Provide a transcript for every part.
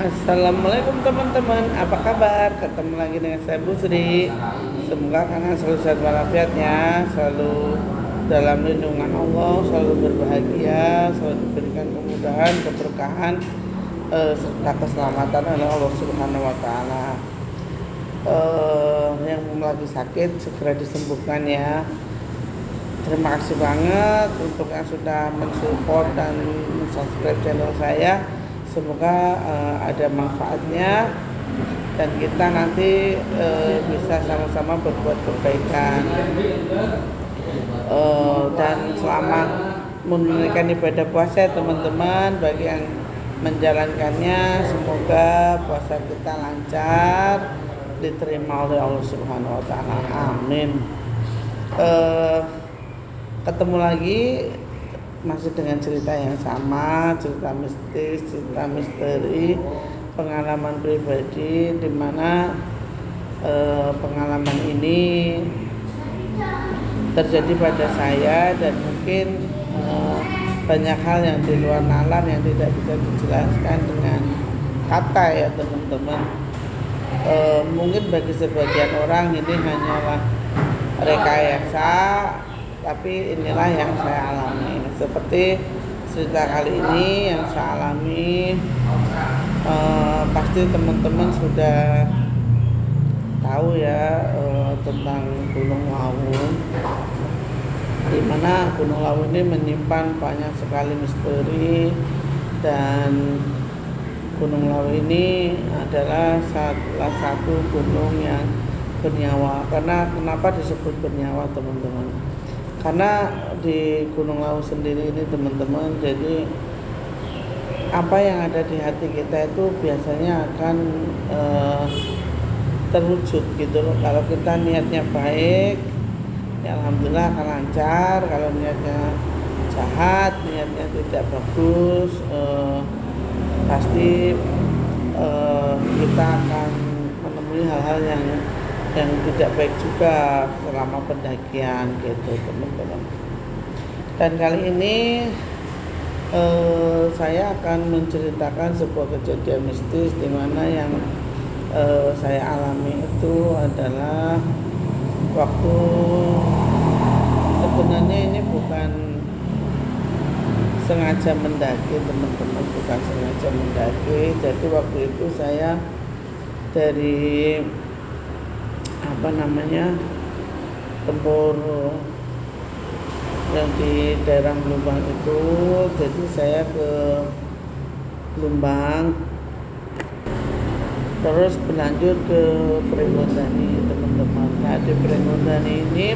Assalamualaikum teman-teman, apa kabar? Ketemu lagi dengan saya Bu Sri. Semoga kalian selalu sehat walafiatnya, selalu dalam lindungan Allah, selalu berbahagia, selalu diberikan kemudahan, keberkahan, serta keselamatan oleh Allah Subhanahu Wa Taala. Yang lagi sakit segera disembuhkan ya. Terima kasih banget untuk yang sudah mensupport dan subscribe channel saya. Semoga ada manfaatnya dan kita nanti bisa sama-sama berbuat kebaikan. Dan selamat menunaikan ibadah puasa teman-teman. Bagi yang menjalankannya, semoga puasa kita lancar, diterima oleh Allah Subhanahu Wa Taala. Amin. Ketemu lagi masih dengan cerita yang sama, cerita mistis, cerita misteri, pengalaman pribadi, di mana pengalaman ini terjadi pada saya dan mungkin banyak hal yang di luar nalar yang tidak bisa dijelaskan dengan kata ya teman-teman. Mungkin bagi sebagian orang ini hanyalah rekayasa, tapi inilah yang saya alami. Seperti cerita kali ini yang saya alami, pasti teman-teman sudah tahu ya tentang Gunung Lawu, di mana Gunung Lawu ini menyimpan banyak sekali misteri. Dan Gunung Lawu ini adalah salah satu gunung yang bernyawa. Kenapa disebut bernyawa teman-teman? Karena di Gunung Lawu sendiri ini teman-teman, jadi apa yang ada di hati kita itu biasanya akan terwujud gitu loh. Kalau kita niatnya baik, ya alhamdulillah akan lancar. Kalau niatnya jahat, niatnya tidak bagus, pasti kita akan menemui hal-hal yang tidak baik juga selama pendakian gitu teman-teman. Dan kali ini saya akan menceritakan sebuah kejadian mistis di mana yang saya alami itu adalah waktu sebenarnya ini bukan sengaja mendaki teman-teman, bukan sengaja mendaki. Jadi waktu itu saya dari tempur yang di daerah Blumbang itu, jadi saya ke Blumbang terus berlanjut ke Pringgondani teman-teman. Nah di Pringgondani ini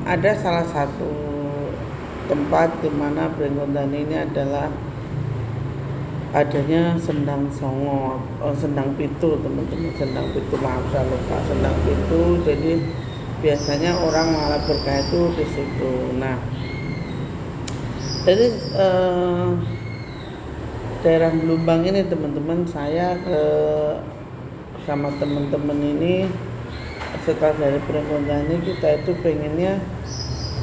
ada salah satu tempat di mana Pringgondani ini adalah adanya sendang songo, sendang pitu teman-teman, sendang pitu, maaf saya lupa, sendang pitu. Jadi biasanya orang malah berkah itu di situ. Nah, jadi daerah Blumbang ini teman-teman, saya sama teman-teman ini setelah dari Pringgondani kita itu pengennya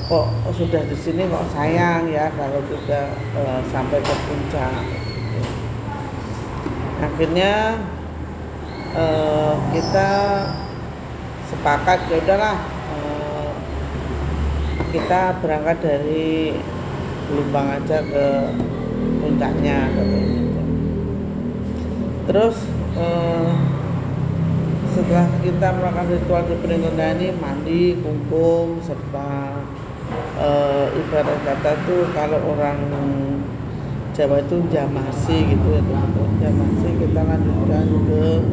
kok sudah di sini kok sayang ya kalau tidak sampai ke puncak. Akhirnya kita sepakat ya udahlah, kita berangkat dari Blumbang aja ke puncaknya gitu. Terus setelah kita melakukan ritual di Pringgondani, mandi, kungkum, serta ibarat kata tuh kalau orang Jawa itu jamasi gitu ya teman-teman. Jamasi kita lanjutkan ke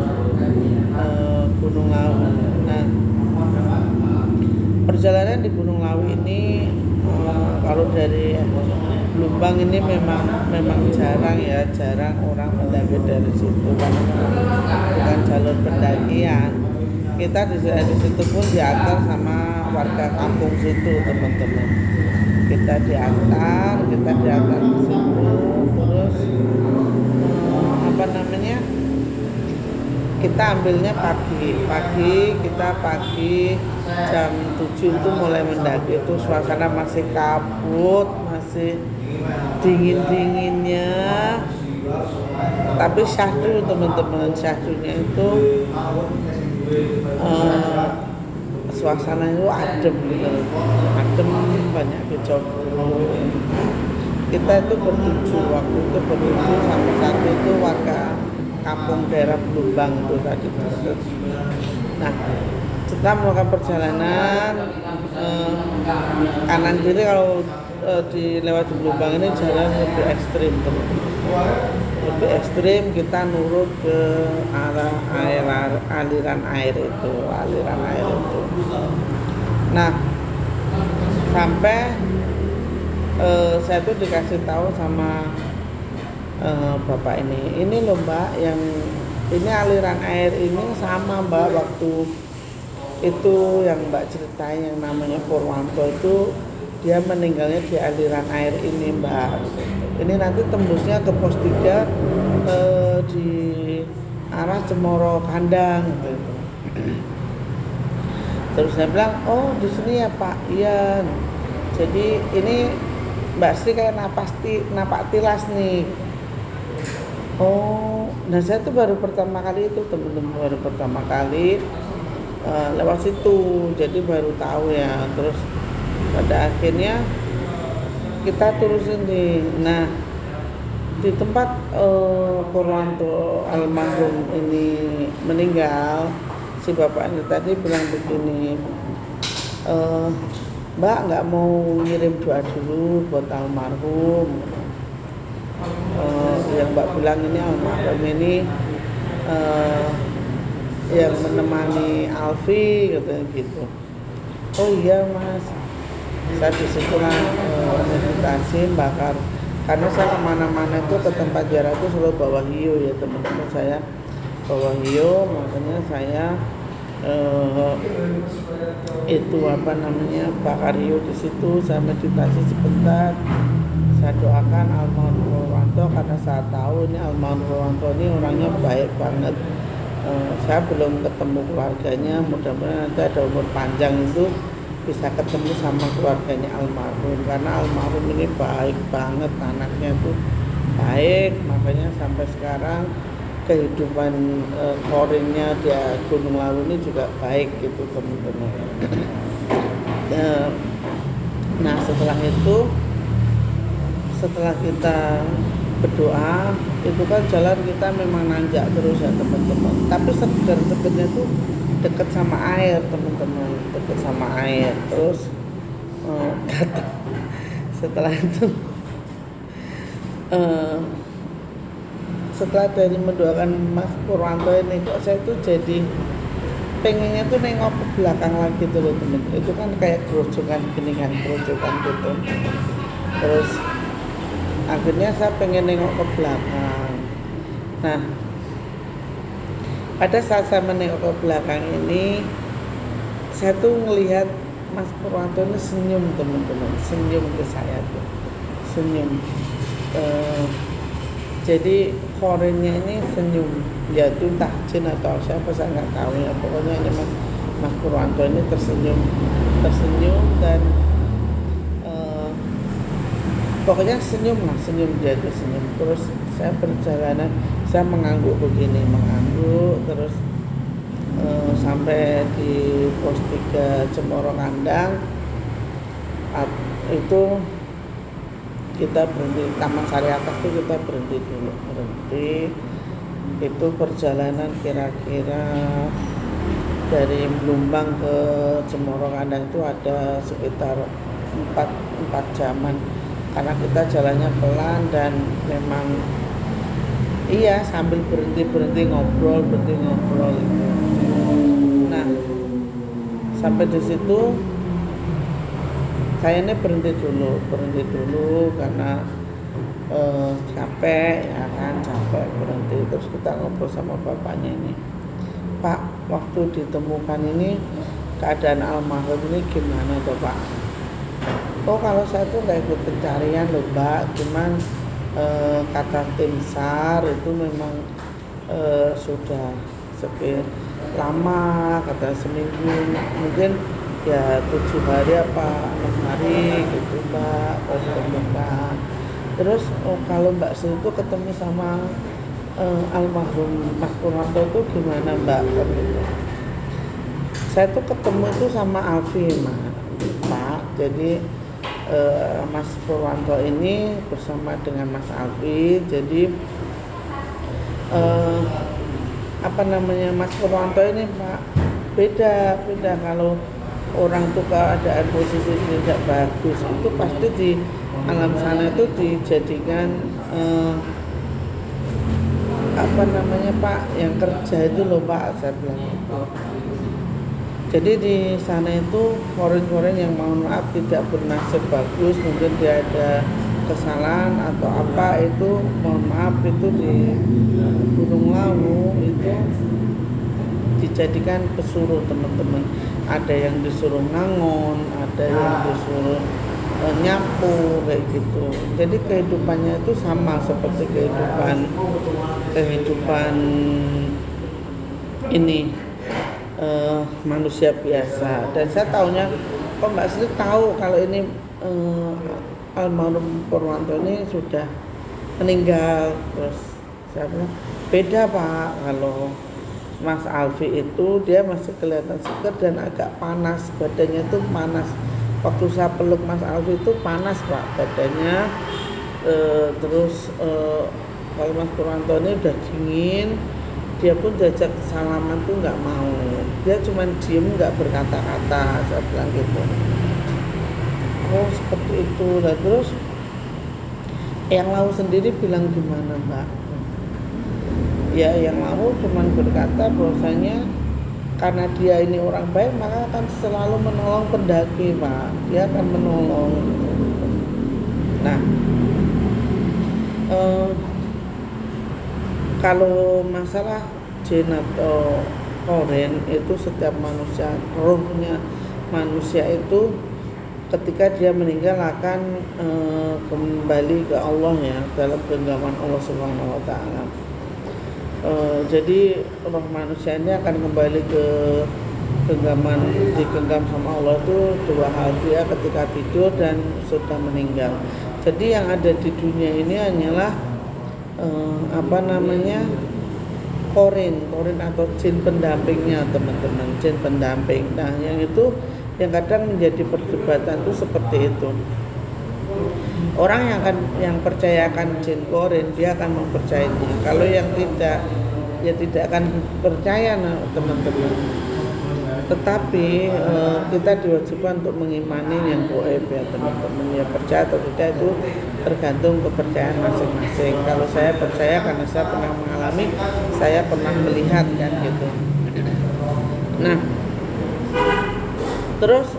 Gunung Lawu. Nah, perjalanan di Gunung Lawu ini kalau dari Blumbang ini memang jarang orang mendaki dari situ karena bukan jalur pendakian. Kita di situ pun diantar sama warga kampung situ teman-teman. Kita diantar ke situ, terus kita ambilnya pagi jam 7 itu mulai mendaki. Itu suasana masih kabut, masih dingin-dinginnya, Tapi syahdu teman-teman, syahdunya itu suasana itu adem gitu, adem, banyak kicau burung. Kita itu bertujuh, waktu itu bertujuh sampai satu itu warga kampung daerah Blumbang itu tadi. Nah, setelah melakukan perjalanan kanan kiri, kalau dilewati Blumbang ini jalan lebih ekstrim teman-teman. Lebih ekstrim, kita nurut ke arah aliran air itu. Nah, sampai saya tuh dikasih tahu sama bapak ini loh mbak, yang ini aliran air ini sama mbak waktu itu yang mbak ceritain, yang namanya Purwanto itu dia meninggalnya di aliran air ini mbak. Ini nanti tembusnya ke pos 3 di arah Cemoro Kandang gitu. Terus saya bilang, oh di sini ya pak, iya. Jadi ini Mbak Sri kayak napak tilas nih. Oh, nah saya tuh baru pertama kali itu teman-teman, baru pertama kali lewat situ, jadi baru tahu ya. Terus pada akhirnya kita terusin nih. Nah, di tempat Purwanto almarhum ini meninggal, si bapak ini tadi bilang begini, Mbak nggak mau ngirim doa dulu buat almarhum. Yang Mbak bilang ini almarhum ini yang menemani Alfi katanya gitu. Oh iya mas, saya disitulah meditasi bakar, karena saya kemana-mana itu ke tempat ziarah itu selalu bawa hiu ya teman-teman, saya bawa hiu, makanya saya itu bakar hiu di situ, saya meditasi sebentar, saya doakan almarhum Purwanto, karena saya tahu ini almarhum Purwanto ini orangnya baik banget. Saya belum ketemu keluarganya, mudah-mudahan nanti ada umur panjang itu bisa ketemu sama keluarganya almarhum, karena almarhum ini baik banget, anaknya tuh baik, makanya sampai sekarang kehidupan korinnya di Gunung Lawu ini juga baik gitu teman-teman. Nah setelah kita berdoa itu kan jalan kita memang nanjak terus ya teman-teman, tapi seger-segernya tuh dekat sama air teman-teman, dekat sama air. Terus setelah itu setelah dari mendoakan Mas Purwanto ini, kok saya tuh jadi pengennya tuh nengok ke belakang lagi tuh loh teman. Itu kan kayak kerucukan gini kan, kerucukan gitu. Terus akhirnya saya pengen nengok ke belakang. Nah, pada saat saya menengok ke belakang ini, saya tuh ngelihat Mas Purwanto ini senyum teman-teman, senyum ke saya tuh, senyum. Jadi korennya ini senyum, ya itu entah jin atau siapa saya nggak tahu ya. Pokoknya ini Mas Purwanto ini tersenyum dan pokoknya senyum dia itu senyum. Terus saya perjalanan, saya mengangguk begini, terus sampai di pos 3 Cemoro Kandang itu kita berhenti, Taman Sari Atas itu kita berhenti dulu. Itu perjalanan kira-kira dari Blumbang ke Cemoro Kandang itu ada sekitar 4 jaman, karena kita jalannya pelan dan memang iya sambil berhenti ngobrol gitu. Nah, sampai di situ saya ini berhenti dulu karena capek ya kan, berhenti. Terus kita ngobrol sama bapaknya ini, Pak, waktu ditemukan ini keadaan almarhum ini gimana tuh Pak? Oh kalau saya tuh nggak ikut pencarian loh Mbak, cuman kata tim SAR itu memang sudah sekian lama, kata seminggu, mungkin ya 7 hari apa 6 hari gitu Mbak. Oh Mbak. Terus kalau Mbak Sri itu ketemu sama almarhum Mas Purwanto itu gimana Mbak? Kan gitu. Saya tuh ketemu itu sama Alfi Pak. Jadi Mas Purwanto ini bersama dengan Mas Alfi. Jadi Mas Purwanto ini Pak beda kalau orang tuh keadaan posisi tidak bagus itu pasti di alam sana itu dijadikan Pak yang kerja itu loh Pak, saya bilang itu. Jadi di sana itu foreign yang mohon maaf tidak bernasib bagus, mungkin dia ada kesalahan atau apa itu mohon maaf itu di Gunung Lawu itu dijadikan pesuruh teman-teman. Ada yang disuruh ngangon, ada yang disuruh nyapu kayak gitu. Jadi kehidupannya itu sama seperti kehidupan ini manusia biasa. Dan saya tahunya kok Mbak Sri tahu kalau ini almarhum Purwanto ini sudah meninggal. Terus saya bilang beda Pak, kalau Mas Alfi itu dia masih kelihatan seger dan agak panas, badannya itu panas. Waktu saya peluk Mas Alfi itu panas Pak badannya. Kalau Mas Purwanto ini udah dingin, dia pun diajak salaman tuh nggak mau, dia cuma diem nggak berkata-kata, saya bilang gitu. Oh seperti itu. Lah terus yang Lawu sendiri bilang gimana Mbak? Ya yang Lawu cuma berkata bahwasanya karena dia ini orang baik maka akan selalu menolong pendaki Pak, dia akan menolong. Nah kalau masalah jin atau koren itu setiap manusia, rohnya manusia itu ketika dia meninggal akan kembali ke Allah ya, dalam genggaman Allah Subhanahu wa taala. Jadi roh manusia ini akan kembali ke genggaman, digenggam sama Allah itu dua hal, dia ketika tidur dan sudah meninggal. Jadi yang ada di dunia ini hanyalah korin atau jin pendampingnya teman-teman, jin pendamping. Nah yang itu yang kadang menjadi perdebatan itu seperti itu. Orang yang percayakan jin korin dia akan mempercayainya. Kalau yang tidak, ya tidak akan percaya teman-teman. Tetapi kita diwajibkan untuk mengimani yang gaib ya teman-teman. Ya percaya atau tidak itu tergantung kepercayaan masing-masing. Kalau saya percaya karena saya pernah mengalami, saya pernah melihat kan gitu. Nah terus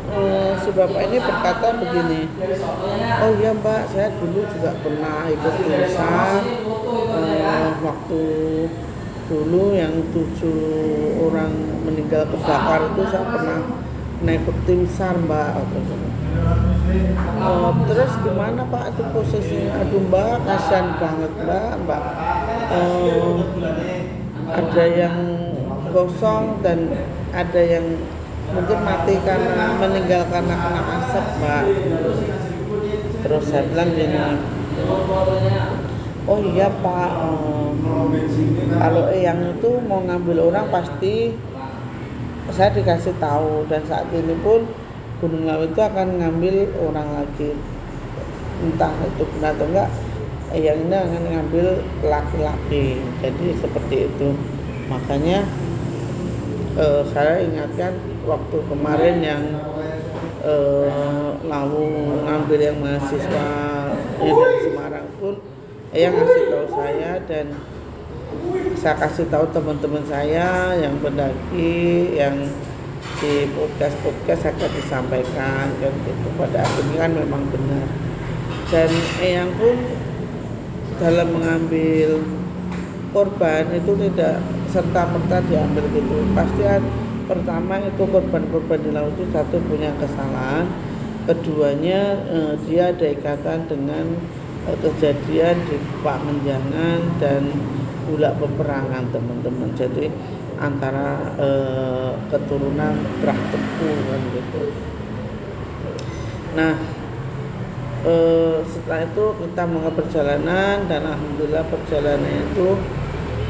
si bapak ini berkata begini, oh iya Mbak, saya dulu juga pernah ikut timsar waktu dulu yang 7 orang meninggal kebakar itu saya pernah naik timsar Mbak. Terus gimana Pak itu posisinya? Aduh Mbak, kasihan banget Mbak. Ada yang gosong dan ada yang mungkin mati karena meninggal karena kena asap Mbak. Terus saya bilang gini, oh iya Pak, kalau yang itu mau ngambil orang pasti saya dikasih tahu, dan saat ini pun Gunung Lawu itu akan ngambil orang lagi, entah itu benar atau enggak, yang ini akan ngambil laki-laki. Jadi seperti itu. Makanya saya ingatkan waktu kemarin yang Lawu ngambil yang mahasiswa yang dari Semarang pun yang ngasih tahu saya, dan saya kasih tahu teman-teman saya yang pendaki yang di podcast akan disampaikan kan gitu. Pada akhirnya kan memang benar, dan yang pun dalam mengambil korban itu tidak serta-merta diambil gitu. Pasti pertama itu korban-korban di laut itu satu punya kesalahan, keduanya dia ada ikatan dengan kejadian di Pak Menjangan dan Bulak Peperangan teman-teman. Jadi antara keturunan Trah Tepu kan gitu. Nah setelah itu kita melakukan perjalanan, dan alhamdulillah perjalanan itu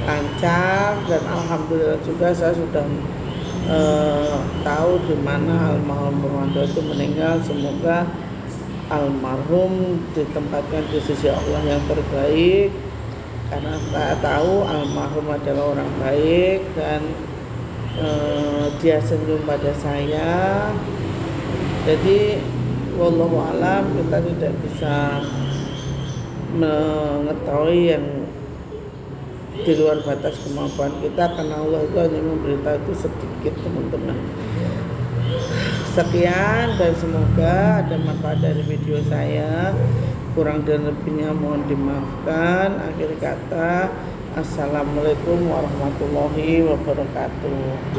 lancar, dan alhamdulillah juga saya sudah tahu di mana almarhum Purwanto itu meninggal. Semoga almarhum ditempatkan di sisi Allah yang terbaik, karena saya tahu almarhum adalah orang baik dan dia senyum pada saya. Jadi wallahu alam, kita tidak bisa mengetahui yang di luar batas kemampuan kita, karena Allah itu hanya memberitahu itu sedikit, teman-teman. Sekian, dan semoga ada manfaat dari video saya. Kurang dan lebihnya mohon dimaafkan. Akhir kata, assalamualaikum warahmatullahi wabarakatuh.